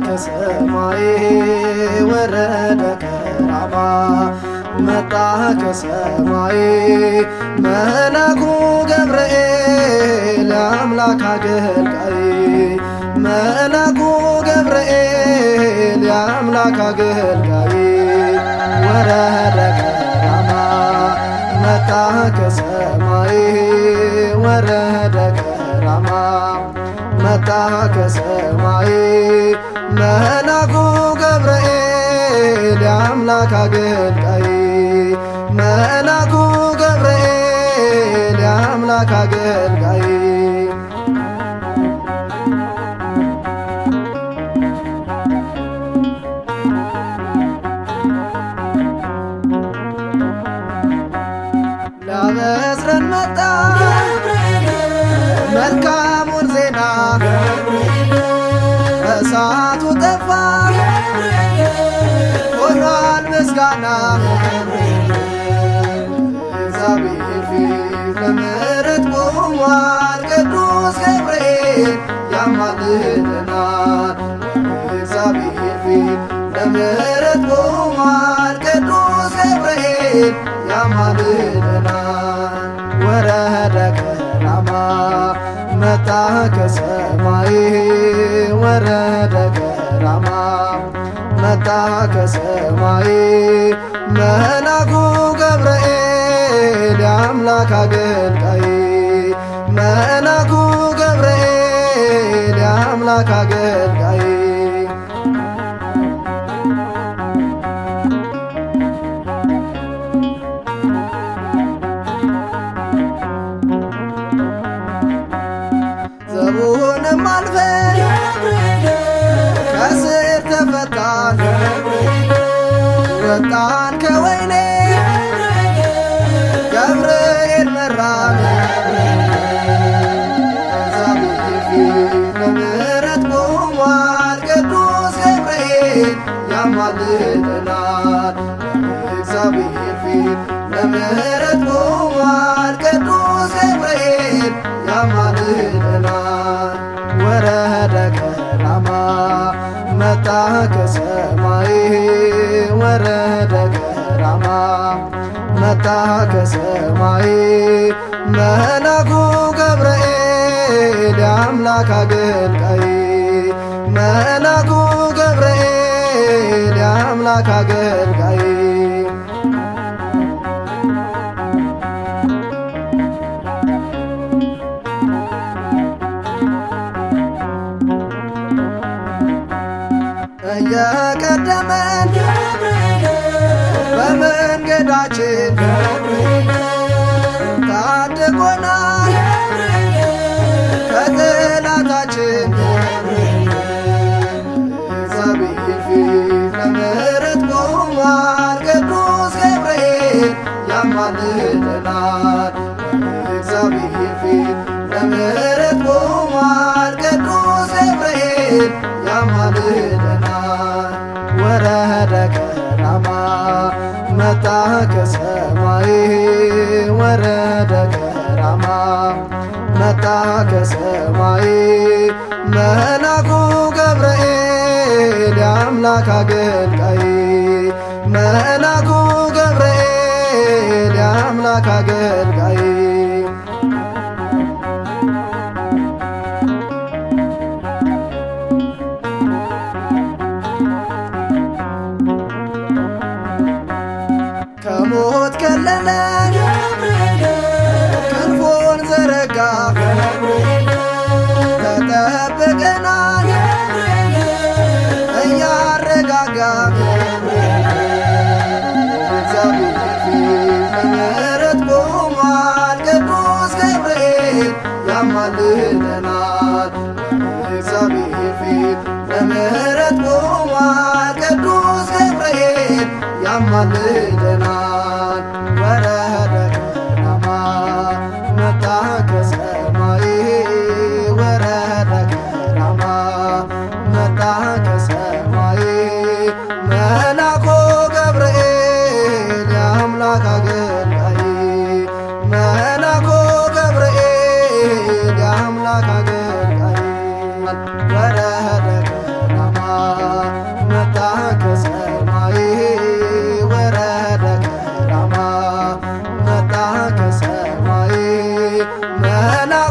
ከሰማይ ወረደ ከራማ መጣ ከሰማይ መልአኩ ገብርኤል የአምላክ አገልጋይ መልአኩ ገብርኤል የአምላክ አገልጋይ ወረደ ከራማ መጣ ከሰማይ ወረደ ከራማ መጣ ከሰማይ መልአኩ ገብርኤል የአምላክ አገልጋይ መልአኩ ገብርኤል የአምላክ አገልጋይ ሊያበስረን መጣ መልካሙን ዜና እሳቱ ጠፋ ሆኗል ምስጋና እግዚአብሔር ፊት ለምሕረት ቆሟል ቅዱስ ገብርኤል ያማልደናል እግዚአብሔር ፊት ለምሕረት ቆሟል ቅዱስ ገብርኤል ያማልደናል ወረደ ከራማ መጣ ከሰማይ ወረደ ከራማ መጣ ከሰማይ መልአኩ ገብርኤል የአምላክ አገልጋይ መልአኩ ገብርኤል የአምላክ አገልጋይ ዘቡንም አልፈን ከስር ተፈታን ወጣን ከወይኔ ገብርኤል መራን እግዚአብሔር ፊት ለምሕረት ቆሟል ቅዱስ ገብርኤል ያማልደናል እግዚአብሔር ፊት ለምሕረት ቆሟል ቅዱስ ገብርኤል ያማልደናል ወረደ ከራማ መጣ ከሰማይ ወረደ ከራማ መጣ ከሰማይ መልአኩ ገብርኤል የአምላክ አገልጋይ መልአኩ ገብርኤል የአምላክ አገልጋይ እየቀደመን በመንገዳችን ታድጎናል ከጠላታችን እግዚአብሔር ፊት ለምሕረት ቆሟል ቅዱስ ገብርኤል ያማልደናል እግዚአብሔር ፊት ለምሕረት ቆሟል ቅዱስ ገብርኤል ያማልደናል ወረደ ከራማ መጣ ከሰማይ ወረደ ከራማ መጣ ከሰማይ መልአኩ ገብርኤል የአምላክ አገልጋይ መልአኩ ገብርኤል የአምላክ አገልጋይ ከሞት ከለለን ክንፉን ዘረጋ ተጠብቀናል እያረጋጋ እግዚአብሔር ፊት ለምሕረት ቆሟል ቅዱስ ገብርኤል ያማልደናል እግዚአብሔር ፊት ለምሕረት ቆሟል ቅዱስ ገብርኤል ያማልደናል ወረደ ከራማ መጣ ከሰማይ ወረደ ከራማ መጣ ከሰማይ መልአኩ ገብርኤል የአምላክ አገልጋይ መልአኩ ገብርኤል የአምላክ አገልጋይ ወረደ ከራማ መላኩ